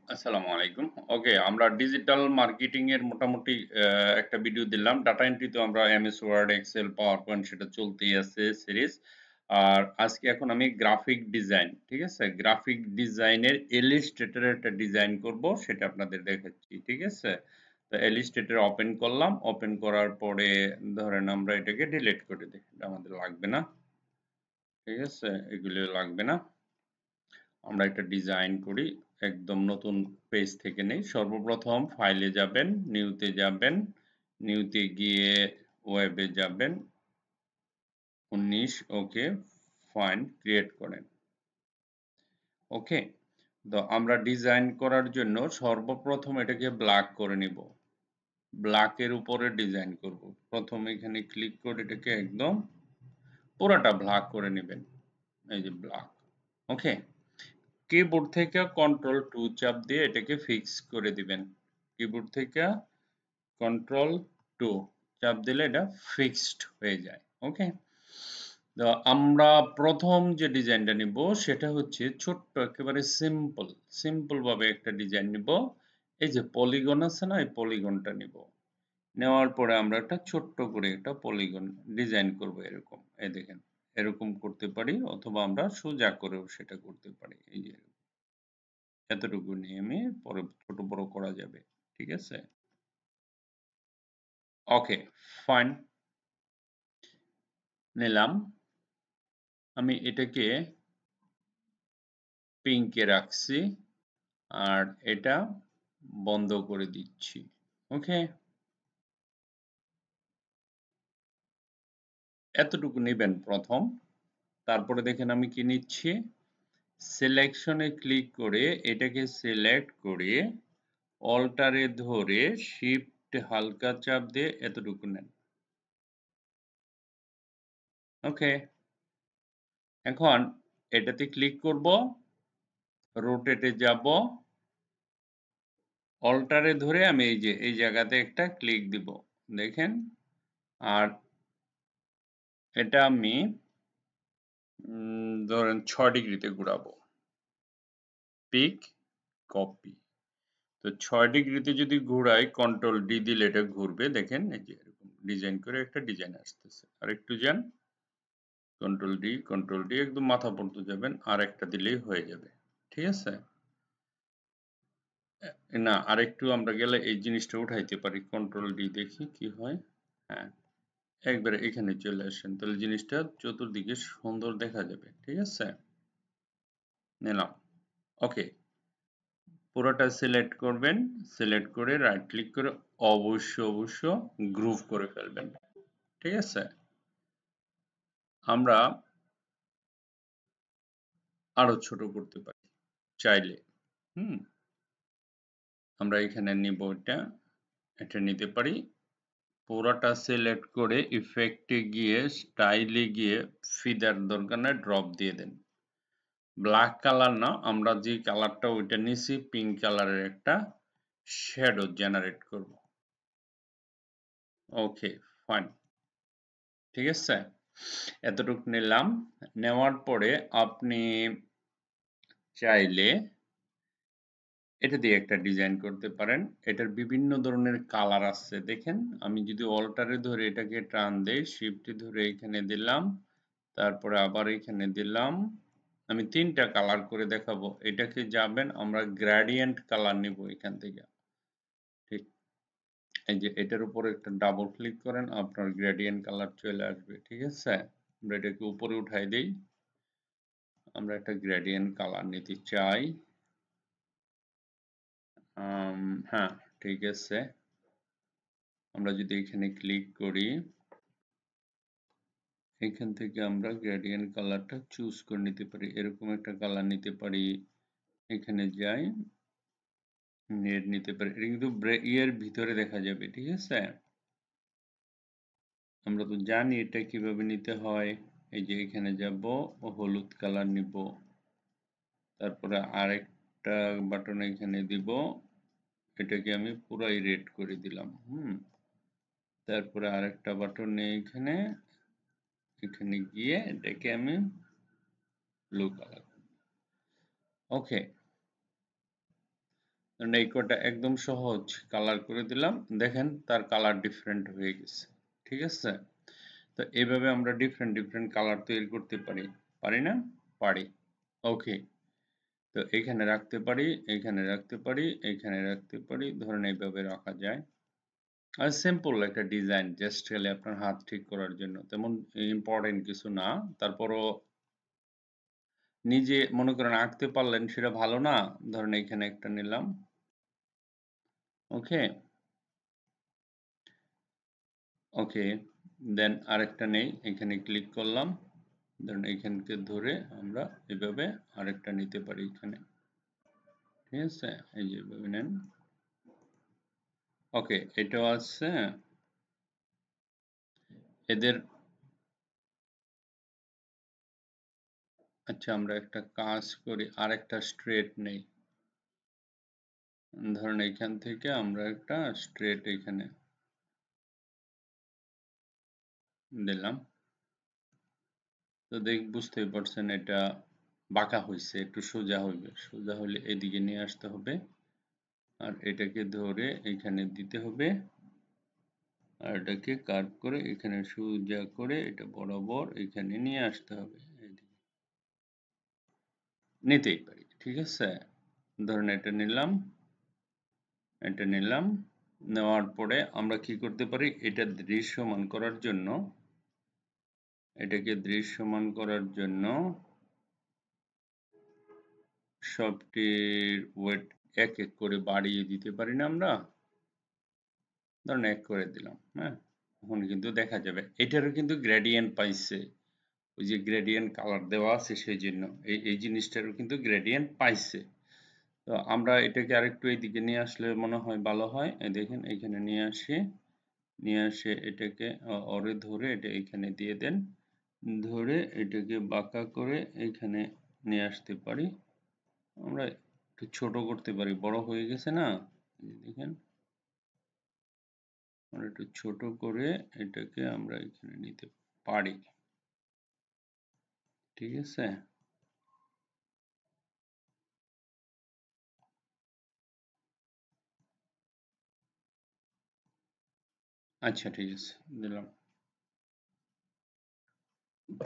আসসালামু আলাইকুম। ওকে, আমরা ডিজিটাল মার্কেটিং এর মোটামুটি একটা ভিডিও দিলাম। ডাটা এন্ট্রি তো আমরা MS Word, Excel, PowerPoint সেটা চলতেই আছে সিরিজ। আর আজকে এখন আমি গ্রাফিক ডিজাইন, ঠিক আছে? গ্রাফিক ডিজাইনের ইলাস্ট্রেটর এর একটা ডিজাইন করব, সেটা আপনাদের দেখাচ্ছি, ঠিক আছে? তো ইলাস্ট্রেটর ওপেন করলাম, ওপেন করার পরে ধরেন আমরা এটাকে ডিলিট করে দিই। এটা আমাদের লাগবে না, ঠিক আছে? এগুলো লাগবে না। আমরা একটা ডিজাইন করি, একদম নতুন পেজ থেকে নেই। সর্বপ্রথম ফাইলে যাবেন, নিউতে যাবেন, নিউতে গিয়ে ওয়েবে যাবেন, 19 ওকে, ফাইন, ক্রিয়েট করেন। ওকে, তো আমরা ডিজাইন করার জন্য সর্বপ্রথম এটাকে ব্ল্যাক করে নিব। ব্ল্যাকের উপরে ডিজাইন করব। প্রথম এখানে ক্লিক করে এটাকে একদম পুরাটা ব্ল্যাক করে নেবেন। এই যে ব্ল্যাক। ওকে, কিবোর্ড থেকে কন্ট্রোল 2 চাপ দিয়ে এটাকে ফিক্স করে দিবেন। কিবোর্ড থেকে কন্ট্রোল 2 চাপ দিলে এটা ফিক্সড হয়ে যায়। ওকে, তো আমরা প্রথম যে ডিজাইনটা নিব সেটা হচ্ছে ছোট্ট একেবারে সিম্পল ভাবে একটা ডিজাইন নিব। এই যে পলিগন আছে না, এই পলিগনটা নিব। নেওয়ার পরে আমরা একটা ছোট্ট করে একটা পলিগন ডিজাইন করব এরকম। এই দেখেন, এরকম করতে পারি অথবা আমরা সোজা করেও সেটা করতে পারি। এই যে এতটুকু নিয়ে আমি পরে ছোট বড় করা যাবে, ঠিক আছে? ওকে, ফাইন, নিলাম। আমি এটাকে পিঙ্কে রাখছি আর এটা বন্ধ করে দিচ্ছি। ওকে, এতটুকু নেবেন প্রথম। তারপরে দেখেন আমি কি নিচ্ছি, সিলেকশনে ক্লিক করে এটাকে সিলেক্ট করে অল্টারে ধরে শিফট হালকা চাপ দিয়ে এতটুকু নেন। ওকে, এখন এটাতে ক্লিক করব, রোটেটে যাব, অল্টারে ধরে আমি এই যে এই জায়গাতে একটা ক্লিক দিব, দেখেন। আর এটা আমি ধরেন 6 ডিগ্রিতে ঘুরাবো, পিক, কপি। তো 6 ডিগ্রিতে যদি ঘুরাই কন্ট্রোল ডি দিলে এটা ঘুরবে, দেখেন এই যে এরকম ডিজাইন করে একটা ডিজাইন আসতেছে। আর একটু যান, কন্ট্রোল ডি একদম মাথা পর্যন্ত যাবেন, আর একটা দিলেই হয়ে যাবে, ঠিক আছে? না, আরেকটু আমরা গেলে এই জিনিসটা উঠাইতে পারি, কন্ট্রোল ডি, দেখি কি হয়। হ্যাঁ, একবারে এখানে চলে আসেন, তাহলে জিনিসটা চতুর্দিকে সুন্দর দেখা যাবে, ঠিক আছে? নিলাম। ওকে, পুরোটা সিলেক্ট করবেন, সিলেক্ট করে রাইট ক্লিক করে অবশ্য গ্রুপ করে ফেলবেন, ঠিক আছে? আমরা আরো ছোট করতে পারি চাইলে। হুম, আমরা এখানে নিব, এটা নিতে পারি। পুরোটা সিলেক্ট করে ইফেক্টে গিয়ে স্টাইলে গিয়ে ফিদার দরকার নাই, ড্রপ দিয়ে দেন। ব্ল্যাক কালার না, আমরা যে কালারটা ওইটা নিছি পিঙ্ক কালারের একটা শ্যাডো জেনারেট করব। ওকে, ফাইন, ঠিক আছে? এতটুকু নিলাম। নেওয়ার পরে আপনি চাইলে এটা দিয়ে একটা ডিজাইন করতে পারেন। এটার বিভিন্ন ধরনের কালার আছে, দেখেন। আমি যদি অল্টারে ধরে এটাকে টান দেই, শিফটে ধরে এখানে দিলাম, তারপরে আবার এখানে দিলাম, আমি 3টা কালার করে দেখাবো। এটাকে যাবেন, আমরা গ্রেডিয়েন্ট কালার নিব এখান থেকে, ঠিক। এই যে এটার উপরে একটা ডাবল ক্লিক করেন, আপনার গ্রেডিয়েন্ট কালার চলে আসবে, ঠিক আছে? আমরা এটাকে উপরে উঠাই দেই। আমরা একটা গ্রেডিয়েন্ট কালার নিতে চাই। হ্যাঁ, ঠিক আছে। আমরা যদি এখানে ক্লিক করি, এখান থেকে আমরা গ্রেডিয়েন্ট কালারটা চুজ করে নিতে পারি, এরকম একটা কালার নিতে পারি। এখানে যাই, নেট নিতে পারি, এটা কিন্তু ইয়ের ভিতরে দেখা যাবে, ঠিক আছে? আমরা তো জানি এটা কিভাবে নিতে হয়। এই যে এখানে যাব, হলুদ কালার নিব, তারপরে আরেকটা বাটন এখানে দিব, এটাকে আমি পুরাই রেড করে দিলাম। তারপরে আরেকটা বাটন নেই এখানে, এখানে গিয়ে এটাকে আমি ব্লু কালার। ওকে, ধরুন এই কোডটা একদম সহজ কালার করে দিলাম, দেখেন তার কালার ডিফারেন্ট হয়ে গেছে। ঠিক আছে, তো এইভাবে আমরা ডিফারেন্ট ডিফারেন্ট কালার তৈরি করতে পারি, পারি না? পারি। ওকে, তো এখানে রাখতে পারি, এখানে রাখতে পারি, এখানে রাখতে পারি, ধরেন এইভাবে রাখা যায়। আর সিম্পল একটা ডিজাইন, জাস্ট খালি আপনার হাত ঠিক করার জন্য, তেমন ইম্পর্টেন্ট কিছু না। তারপরও নিজে মনে করেন আঁকতে পারলেন সেটা ভালো না? ধরেন এখানে একটা নিলাম, ওকে ওকে, দেন আরেকটা নেই, এখানে ক্লিক করলাম, ধরেন এখানকে ধরে আমরা এভাবে আরেকটা নিতে পারি এখানে। ঠিক আছে, এই যে এভাবে নেন। ওকে, এটাও আছে। এদের আচ্ছা, আমরা একটা কাজ করি, আরেকটা স্ট্রেট নেই। ধরেন এখান থেকে আমরা একটা স্ট্রেট এখানে দিলাম, তো বুঝতেই পারছেন এটা বাঁকা হয়েছে, একটু সোজা হইবে, সোজা হলে এদিকে নিয়ে আসতে হবে, আর এটাকে ধরে এখানে দিতে হবে, আর এটাকে কার্ভ করে এখানে সোজা করে এটা বরাবর এখানে নিয়ে আসতে হবে, নিতেই পারি। ঠিক আছে, ধরেন এটা নিলাম, এটা নিলাম, নেওয়ার পরে আমরা কি করতে পারি, এটা দৃশ্যমান করার জন্য, এটাকে দৃশ্যমান করার জন্য সবটির ওয়েট এক এক করে বাড়িয়ে দিতে পারি না আমরা? ধরেন এক করে দিলাম, হ্যাঁ, এখন কিন্তু দেখা যাবে এটারও কিন্তু গ্রেডিয়েন্ট পাইছে, ওই যে গ্রেডিয়েন্ট কালার দেওয়া আছে সেই জন্য এই জিনিসটারও কিন্তু গ্রেডিয়েন্ট পাইছে। তো আমরা এটাকে আরেকটু এইদিকে নিয়ে আসলে মনে হয় ভালো হয়। এই দেখেন এখানে নিয়ে আসি, নিয়ে আসে এটাকে অরে ধরে এটা এখানে দিয়ে দেন, ধরে এটাকে বাঁকা করে এখানে নিয়ে আসতে পারি। আমরা একটু ছোট করতে পারি, বড় হয়ে গেছে না? দেখেন আমরা একটু ছোট করে এটাকে আমরা এখানে নিতে পারি। ঠিক আছে, আচ্ছা ঠিক আছে, দিলাম।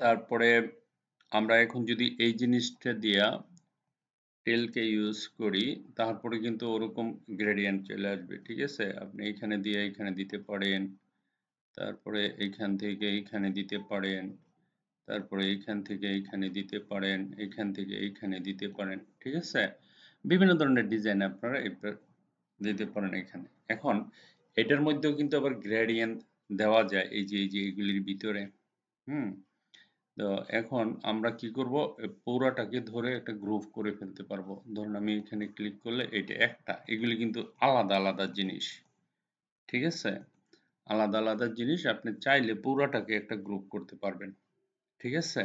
তারপরে আমরা এখন যদি এই জিনিসটা দিয়া টেলকে ইউজ করি, তারপরে কিন্তু ওরকম গ্রেডিয়েন্ট চলে আসবে। ঠিক আছে, আপনি এখানে দিয়ে এখানে দিতে পারেন, তারপরে এইখান থেকে এইখানে দিতে পারেন, তারপরে এইখান থেকে এইখানে দিতে পারেন, এইখান থেকে এইখানে দিতে পারেন। ঠিক আছে, বিভিন্ন ধরনের ডিজাইন আপনারা দিতে পারেন এখানে। এখন এটার মধ্যেও কিন্তু আবার গ্রেডিয়েন্ট দেওয়া যায়, এই যে এগুলির ভিতরে। হুম, তো এখন আমরা কি করব, পুরাটাকে ধরে একটা গ্রুপ করে ফেলতে পারবো। ধরুন আমি এখানে ক্লিক করলে এটা একটা, এগুলি কিন্তু আলাদা আলাদা জিনিস। ঠিক আছে, আলাদা আলাদা জিনিস, আপনি চাইলে পুরাটাকে একটা গ্রুপ করতে পারবেন। ঠিক আছে,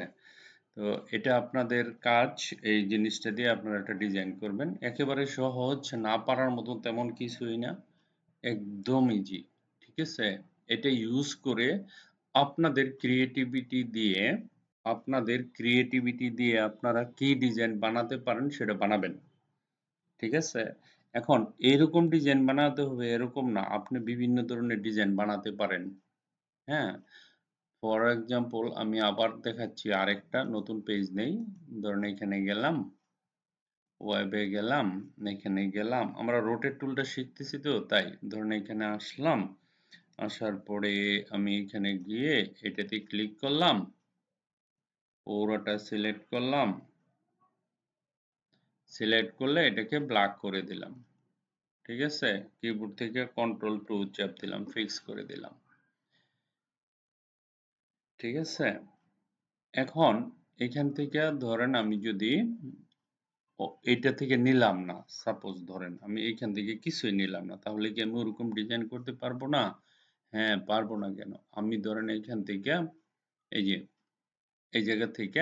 তো এটা আপনাদের কাজ, এই জিনিসটা দিয়ে আপনারা একটা ডিজাইন করবেন, একেবারে সহজ, না পারার মতো তেমন কিছুই না, একদম ইজি। ঠিক আছে, এটা ইউজ করে আপনাদের ক্রিয়েটিভিটি দিয়ে, আপনাদের ক্রিয়েটিভিটি দিয়ে আপনারা কি ডিজাইন বানাতে পারেন সেটা বানাবেন। ঠিক আছে, এখন এরকম ডিজাইন বানাতে হবে এরকম না, আপনি বিভিন্ন ধরনের ডিজাইন বানাতে পারেন। হ্যাঁ, ফর এক্সাম্পল আমি আবার দেখাচ্ছি, আরেকটা নতুন পেজ নেই, ধরেন এখানে গেলাম, ওয়েবে গেলাম, এখানে গেলাম, আমরা রোটেট টুলটা শিখতেছি তো তাই, ধরেন এখানে আসলাম, আসার পরে আমি এখানে গিয়ে এটাতে ক্লিক করলাম, পুরোটা সিলেক্ট করলাম, সিলেক্ট করলে এটাকে ব্ল্যাক করে দিলাম। ঠিক আছে, কিবোর্ড থেকে কন্ট্রোল টু চাপ দিলাম, ফিক্স করে দিলাম। ঠিক আছে, এখন এখান থেকে ধরেন আমি যদি এইটা থেকে নিলাম না, সাপোজ ধরেন আমি এইখান থেকে কিছুই নিলাম না, তাহলে কি আমি ওরকম ডিজাইন করতে পারবো না? হ্যাঁ, পারবো না কেন? আমি ধরেন এইখান থেকে এই যে এই জায়গা থেকে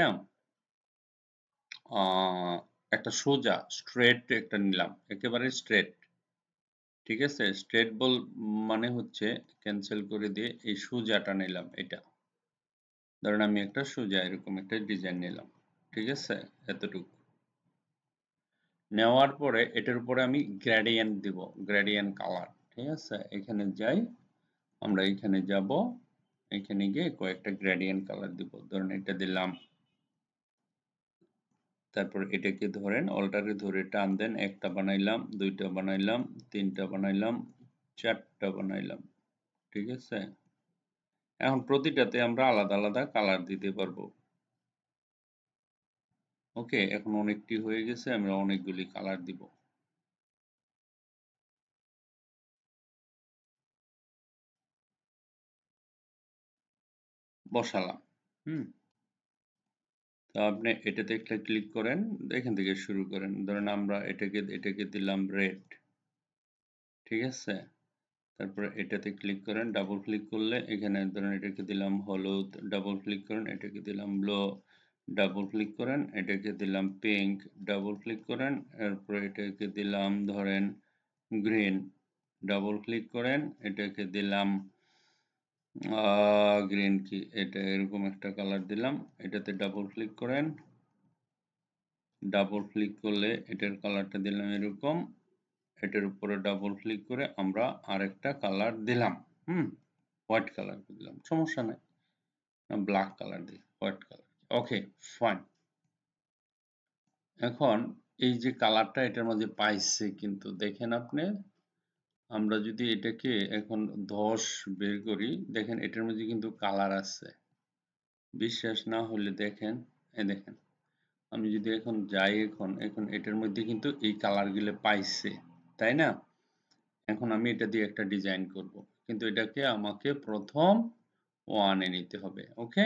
একটা সোজা স্ট্রেট একটা নিলাম, একেবারে স্ট্রেট। ঠিক আছে, স্ট্রেট বল মানে হচ্ছে ক্যান্সেল করে দিয়ে এই সোজাটা নিলাম, এটা ধরেন আমি একটা সোজা এরকম একটা ডিজাইন নিলাম। ঠিক আছে, এতটুকু নেওয়ার পরে এটার উপরে আমি গ্রেডিয়েন্ট দিব, গ্রেডিয়েন্ট কালার। ঠিক আছে, এখানে যাই, আমরা এখানে যাব, এখানে গিয়ে কয়েকটা গ্রেডিয়েন্ট কালার দিব। ধরুন এটা দিলাম, তারপর এটাকে ধরেন অল্টারে ধরে টান দেন, একটা বানাইলাম, দুইটা বানাইলাম, তিনটা বানাইলাম, চারটা বানাইলাম। ঠিক আছে, এখন প্রতিটাতে আমরা আলাদা আলাদা কালার দিতে পারবো। ওকে, এখন অনেকটি হয়ে গেছে, আমরা অনেকগুলি কালার দিব। বসালাম। তো আপনি এটাতে একটা ক্লিক করেন, এখান থেকে শুরু করেন। ধরেন আমরা এটাকে দিলাম রেড। ঠিক আছে, তারপরে এটাতে ক্লিক করেন, ডাবল ক্লিক করলে এখানে ধরেন এটাকে দিলাম হলুদ, ডাবল ক্লিক করেন, এটাকে দিলাম ব্লু, ডাবল ক্লিক করেন, এটাকে দিলাম পিঙ্ক, ডাবল ক্লিক করেন, এরপরে এটাকে দিলাম ধরেন গ্রিন, ডাবল ক্লিক করেন, এটাকে দিলাম গ্রিন কি এটা এরকম একটা কালার দিলাম, এটাতে ডাবল ক্লিক করেন, ডাবল ক্লিক করলে এটার কালারটা দিলাম এরকম, এটার উপরে ডাবল ক্লিক করে আমরা আরেকটা কালার দিলাম, হোয়াইট কালার দিলাম, সমস্যা নাই, ব্ল্যাক কালার দিই, হোয়াইট কালার। ওকে, ফাইন। এখন এই যে কালারটা এটার মধ্যে পাইছে, কিন্তু দেখেন আপনি, আমরা যদি এটাকে এখন 10 বের করি, দেখেন এটার মধ্যে কিন্তু কালার আছে। বিশ্বাস না হলে দেখেন, এই দেখেন, আমি যদি এখন যাই, এখন এটার মধ্যে কিন্তু এই কালারগুলো পাইছে, তাই না? এখন আমি এটা দিয়ে একটা ডিজাইন করব, কিন্তু এটাকে আমাকে প্রথম 1 এ নিতে হবে। ওকে,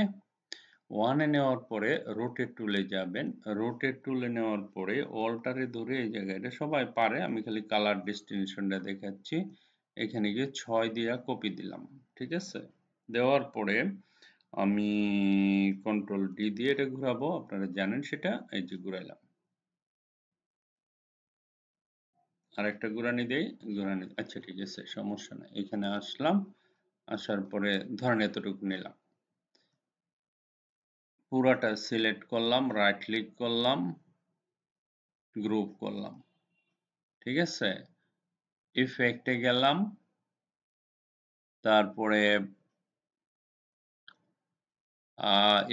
1 এ নেওয়ার পরে রোটেট টুলে যাবেন, রোটেট টুলে নেওয়ার পরে অল্টারে ধরে এই জায়গায়, এটা সবাই পারে, আমি খালি কালার ডেস্টিনেশনটা দেখাচ্ছি, এখানে গিয়ে 6 দিয়া কপি দিলাম। ঠিক আছে, দেওয়ার পরে আমি কন্ট্রোল ডি দিয়ে এটা ঘোরাবো, আপনারা জানেন সেটা, এই যে ঘুরাইলাম। আরেকটা ঘুরানি দেই, ঘুরানি, আচ্ছা ঠিক আছে, সমস্যা নাই। এখানে আসলাম, আসার পরে ধরেন এতটুকু নিলাম, পুরাটা সিলেক্ট করলাম, রাইট ক্লিক করলাম, গ্রুপ করলাম। ঠিক আছে, ইফেক্টে গেলাম, তারপরে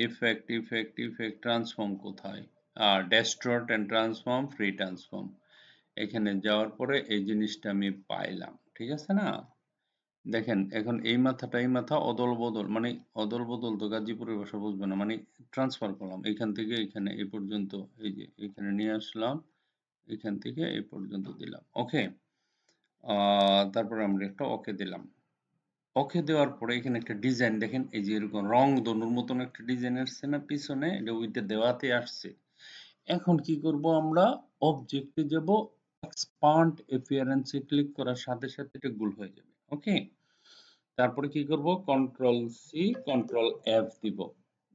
ইফেক্ট ট্রান্সফর্ম কোথায়, ডেস্ট্রট এন্ড ট্রান্সফর্ম, ফ্রি ট্রান্সফর্ম, এখানে যাওয়ার পরে এই জিনিসটা আমি পাইলাম। ঠিক আছে না, দেখেন এখন এই মাথাটা এই মাথা অদল বদল, মানে অদল বদল তো গাজীপুরের ভাষা বুঝবে না, মানে ট্রান্সফার করলাম এখান থেকে এখানে এই পর্যন্ত, এই যে এখানে নিয়ে আসলাম, এখান থেকে এই পর্যন্ত দিলাম। ওকে, তারপরে আমরা একটা ওকে দিলাম। ওকে দেওয়ার পরে এখানে একটা ডিজাইন দেখেন, এই যে এরকম রং ধনুর মতন একটা ডিজাইন আসছে না পিছনে, এটা ওইটা দেওয়াতে আসছে। এখন কি করব, আমরা অবজেক্টে যাব, এক্সপান্ড অ্যাপিয়ারেন্সে ক্লিক করার সাথে সাথে এটা গোল হয়ে যাবে। ওকে, তারপরে কি করব, কন্ট্রোল সি কন্ট্রোল এফ দিব,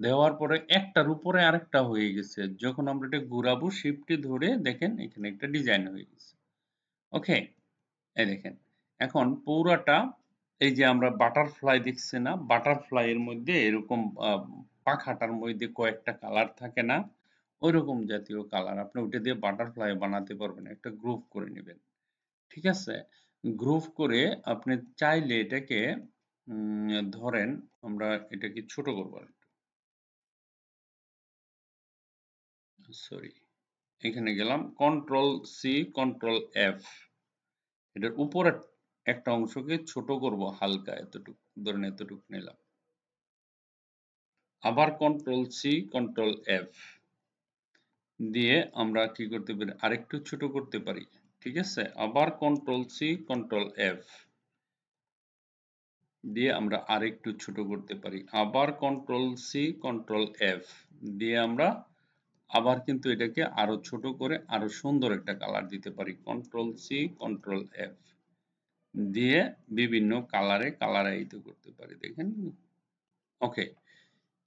দেওয়ার পরে একটার উপরে আরেকটা হয়ে গেছে, যখন আমরা এটা ঘুরাবো শিফটে ধরে দেখেন এখানে একটা ডিজাইন হয়ে গেছে। ওকে, এই দেখেন, এখন পুরাটা এই যে আমরা বাটারফ্লাই দেখছি না, বাটারফ্লাই এর মধ্যে এরকম পাখাটার মধ্যে কয়েকটা কালার থাকে না, ওইরকম জাতীয় কালার আপনি ওইটা দিয়ে বাটারফ্লাই বানাতে পারবেন, একটা গ্রুপ করে নেবেন। ঠিক আছে, গ্রুপ করে আপনি চাইলে এটাকে ধরেন আমরা এটাকে ছোট করবো, সরি, এখানে গেলাম, কন্ট্রোল সি কন্ট্রোল এফ, এটার উপরে একটা অংশকে ছোট করব হালকা, এতটুকু ধরেন, এতটুকু নিলাম, আবার কন্ট্রোল সি কন্ট্রোল এফ দিয়ে আমরা কি করতে পারি, আরেকটু ছোট করতে পারি। ঠিক আছে, আবার কন্ট্রোল সি কন্ট্রোল এফ দিয়ে আমরা আরেকটু ছোট করতে পারি, আবার কন্ট্রোল সি কন্ট্রোল এফ দিয়ে আমরা আবার কিন্তু এটাকে আরো ছোট করে আরো সুন্দর একটা কালার দিতে পারি, কন্ট্রোল সি কন্ট্রোল এফ দিয়ে বিভিন্ন কালারে কালারাইজ করতে পারি, দেখেন। ওকে,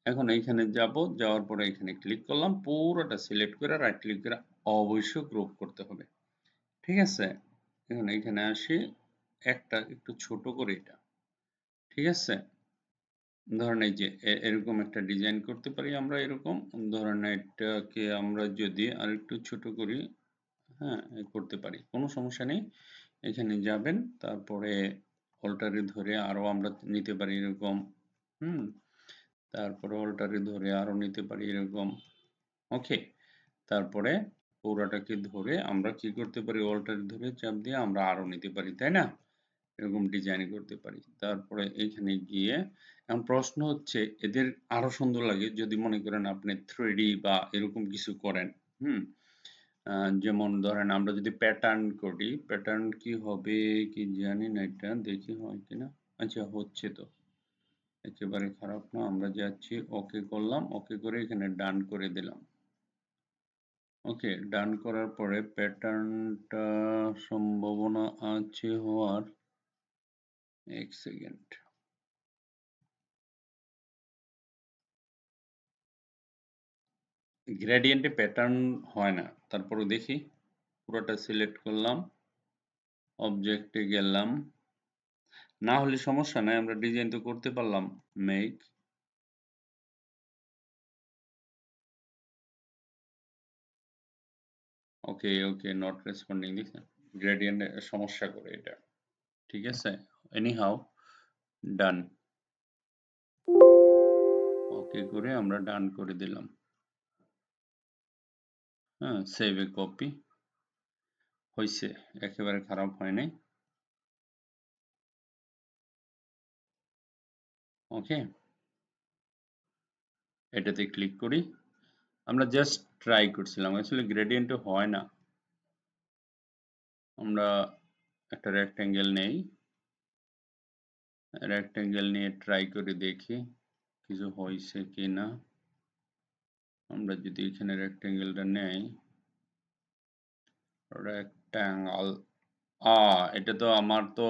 এখন এইখানে যাব, যাওয়ার পরে এখানে ক্লিক করলাম, পুরোটা সিলেক্ট করে রাইট ক্লিক করে অবশ্যই গ্রুপ করতে হবে। ঠিক আছে, এখন এখানে আসি, একটা একটু ছোট করে এটা। ঠিক আছে, ধরেন এই যে এরকম একটা ডিজাইন করতে পারি আমরা, এরকম ধরেন এটাকে আমরা যদি আরেকটু ছোট করি, হ্যাঁ, করতে পারি, কোনো সমস্যা নেই। এখানে যাবেন, তারপরে অল্টারে ধরে আরো আমরা নিতে পারি এরকম। হুম, তারপরে অল্টারে ধরে আরো নিতে পারি এরকম। ওকে, তারপরে পুরাটাকে ধরে আমরা কি করতে পারি, অল্টারে ধরে চাপ দিয়ে আমরা আরো নিতে পারি, তাই না? এরকম ডিজাইন করতে পারি। তারপরে এইখানে গিয়ে এখন প্রশ্ন হচ্ছে এদের আরো সুন্দর লাগে যদি মনে করেন আপনি 3D বা এরকম কিছু করেন। হুম, যেমন ধরেন আমরা যদি প্যাটার্ন করি, প্যাটার্ন কি হবে কি জানি না, এটা দেখি হয় কিনা। আচ্ছা, হচ্ছে তো, একেবারে খারাপ না। আমরা যাচ্ছি, ওকে করলাম, ওকে করে এখানে ডান করে দিলাম। ওকে, ডান করার পরে প্যাটার্নটা সম্ভাবনা আছে হওয়ার, এক সেকেন্ড। গ্রেডিয়েন্টে প্যাটার্ন হয় না, তারপরে দেখি। পুরোটা সিলেক্ট করলাম, অবজেক্টে গেলাম, না হলে সমস্যা নাই, আমরা ডিজাইন তো করতে পারলাম। Make, okay okay, not responding, দেখছেন গ্রেডিয়েন্টে সমস্যা করে এটা। ঠিক আছে, এনি হাউ, ডান। ওকে করে আমরা ডান করে দিলাম। হ্যাঁ, সেভ এ কপি, হয়েছে, একেবারে খারাপ হয় নাই। ওকে, এটাতে ক্লিক করি। আমরা জাস্ট ট্রাই করছিলাম, আসলে গ্রেডিয়েন্টে হয় না। আমরা একটা রেক্টেঙ্গেল নেই, রেক্টেঙ্গেল নিয়ে ট্রাই করে দেখি কিছু হয়েছে কি না। আমরা যদি এখানে রেক্টেঙ্গেলটা নেই, রেক্ট্যাঙ্গল, এটা তো আমার তো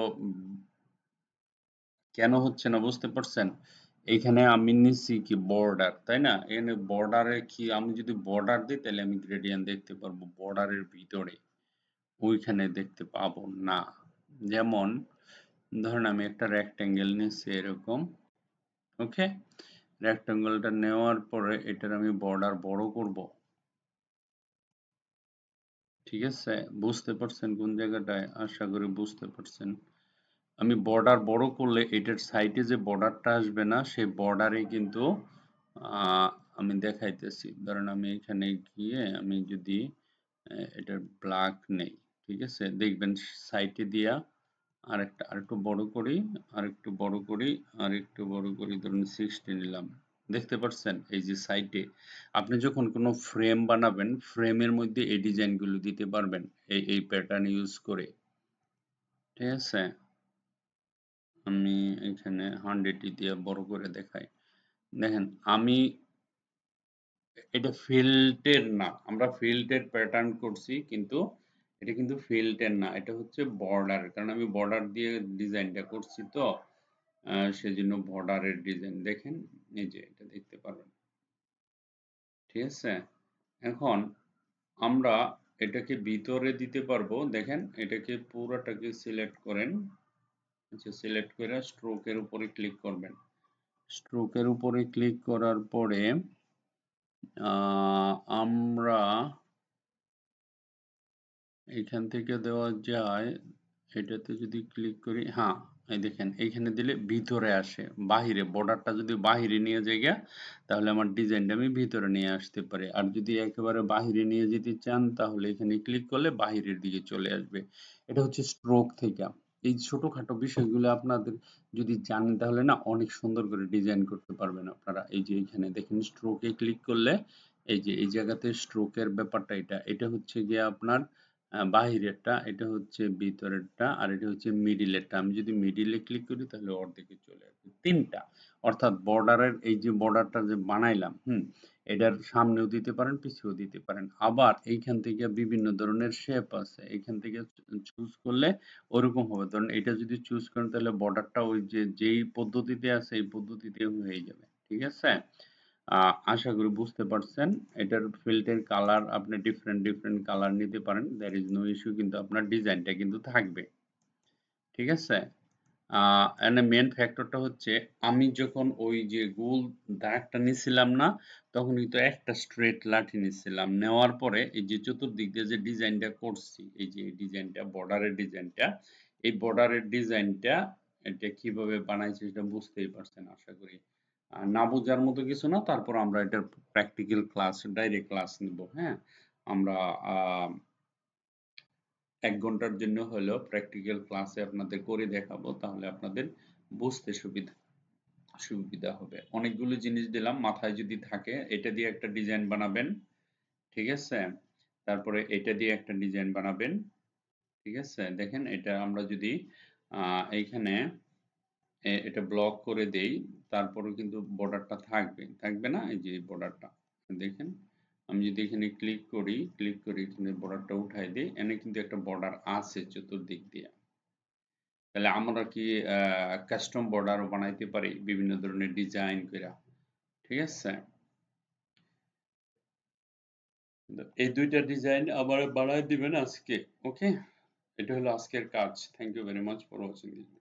কেন হচ্ছে না বুঝতে পারছেন? এইখানে আমি নিচ্ছি কি বর্ডার, তাই না? এখানে বর্ডারে কি, আমি যদি বর্ডার দিই তাহলে আমি গ্রেডিয়েন্ট দেখতে পারবো, বর্ডারের ভিতরে ওইখানে দেখতে পাবো না। যেমন ধরেন আমি একটা রেক্টেঙ্গেল নিচ্ছি এরকম। ওকে, রেক্টেঙ্গেলটা নেওয়ার পরে এটার আমি বর্ডার বড় করব। ঠিক আছে, বুঝতে পারছেন কোন জায়গাটায়? আশা করি বুঝতে পারছেন। আমি বর্ডার বড় করলে এটার সাইডে যে বর্ডারটা আসবে না, সেই বর্ডারে কিন্তু আহ, আমি দেখাইতেছি। ধরেন আমি এখানে গিয়ে আমি যদি এটার ব্ল্যাক নেই, ঠিক আছে, দেখবেন সাইডে দিয়া আরেকটু বড় করি, আরেকটু বড় করি, আরেকটু বড় করি, ধরুন 60 নিলাম। দেখতে পাচ্ছেন এই যে সাইডে আপনি যখন কোনো ফ্রেম বানাবেন, ফ্রেমের মধ্যে এই ডিজাইনগুলো দিতে পারবেন এই প্যাটার্ন ইউজ করে। ঠিক আছে, আমি এখানে 100 দিয়ে বড় করে দেখাই। দেখেন আমি, এটা ফিল্টের না, আমরা ফিল্টের প্যাটার্ন করছি কিন্তু এটা কিন্তু ফিল্টের না, এটা হচ্ছে বর্ডার, কারণ আমি বর্ডার দিয়ে ডিজাইনটা করছি তো সেজন্য বর্ডারের ডিজাইন দেখেন, এই যে এটা দেখতে পারবেন। ঠিক আছে, এখন আমরা এটাকে ভিতরে দিতে পারবো। দেখেন এটাকে পুরোটাকে সিলেক্ট করেন, আচ্ছা সিলেক্ট করে স্ট্রোকের উপরে ক্লিক করবেন। স্ট্রোকের উপরে ক্লিক করার পরে আমরা এখান থেকে দেওয়া যায়, এটাতে যদি ক্লিক করি, হ্যাঁ এই দেখেন এইখানে দিলে ভিতরে আসে, বাহিরে বর্ডারটা যদি বাহিরে নিয়ে যাই গিয়া, তাহলে আমার ডিজাইনটা আমি ভিতরে নিয়ে আসতে পারি। আর যদি একেবারে বাহিরে নিয়ে যেতে চান তাহলে এখানে ক্লিক করলে বাহিরের দিকে চলে আসবে। এটা হচ্ছে স্ট্রোক থেকে। এই ছোটখাটো বিষয়গুলো আপনাদের যদি জানেন তাহলে না অনেক সুন্দর করে ডিজাইন করতে পারবেন আপনারা। এই যে এখানে দেখেন স্ট্রোকে ক্লিক করলে এই যে এই জায়গাতে স্ট্রোকের ব্যাপারটা, এটা হচ্ছে গিয়ে আপনার বাহিরেরটা, এটা হচ্ছে ভিতরেরটা, আর এটা হচ্ছে মিডিলেরটা। আমি যদি মিডিলে ক্লিক করি তাহলে অর্ধেকে চলে আসবে, তিনটা। অর্থাৎ বর্ডারের এই যে বর্ডারটা যে বানাইলাম, এটার সামনেও দিতে পারেন, পিছেও দিতে পারেন। আবার এইখান থেকে বিভিন্ন ধরনের শেপ আছে, এইখান থেকে চুজ করলে ওরকম হবে। ধরেন এটা যদি চুজ করেন তাহলে বর্ডারটা ওই যে যেই পদ্ধতিতে আছে এই পদ্ধতিতে হয়ে যাবে। ঠিক আছে, আশা করি বুঝতে পারছেন। এটার ফিল্টার কালার আপনি ডিফারেন্ট ডিফারেন্ট কালার নিতে পারেন, দ্যার ইজ নো ইস্যু, কিন্তু আপনার ডিজাইনটা কিন্তু থাকবে। ঠিক আছে, এন্ড মেন ফ্যাক্টরটা হচ্ছে আমি যখন ওই যে গোল দাগটা নিছিলাম না, তখন কিন্তু একটা স্ট্রেট লাঠি নিছিলাম। নেওয়ার পরে এই যে চতুর্দিক দিয়ে যে ডিজাইনটা করছি, এই যে ডিজাইনটা বর্ডারের ডিজাইনটা, এই বর্ডারের ডিজাইনটা এটা কিভাবে বানাইছি সেটা বুঝতেই পারছেন আশা করি। না বোঝার মতো কিছু না, তারপর আমরা এটার প্র্যাকটিক্যাল ক্লাস, ডাইরেক্ট ক্লাস নিব। হ্যাঁ, আমরা ১ ঘন্টার জন্য হলেও প্র্যাকটিক্যাল ক্লাসে আপনাদের করে দেখাবো, তাহলে আপনাদের বুঝতে সুবিধা হবে। অনেকগুলো জিনিস দিলাম, মাথায় যদি থাকে এটা দিয়ে একটা ডিজাইন বানাবেন, ঠিক আছে? তারপরে এটা দিয়ে একটা ডিজাইন বানাবেন, ঠিক আছে? দেখেন এটা আমরা যদি এইখানে এটা ব্লক করে দেই, তারপরেও কিন্তু বর্ডারটা থাকবে না? এই যে এই বর্ডারটা দেখেন, আমি যদি এখানে ক্লিক করি এখানে বর্ডারটা উঠাই দিই, এখানে কিন্তু একটা বর্ডার আছে চতুর্দিক দিয়ে। তাহলে আমরা কি কাস্টম বর্ডারও বানাইতে পারি বিভিন্ন ধরনের ডিজাইন কইরা, ঠিক আছে? এই ২ টা ডিজাইন আবার বানায় দিবেন আজকে। ওকে? এটা হলো আজকের কাজ। Thank you very much for watching this.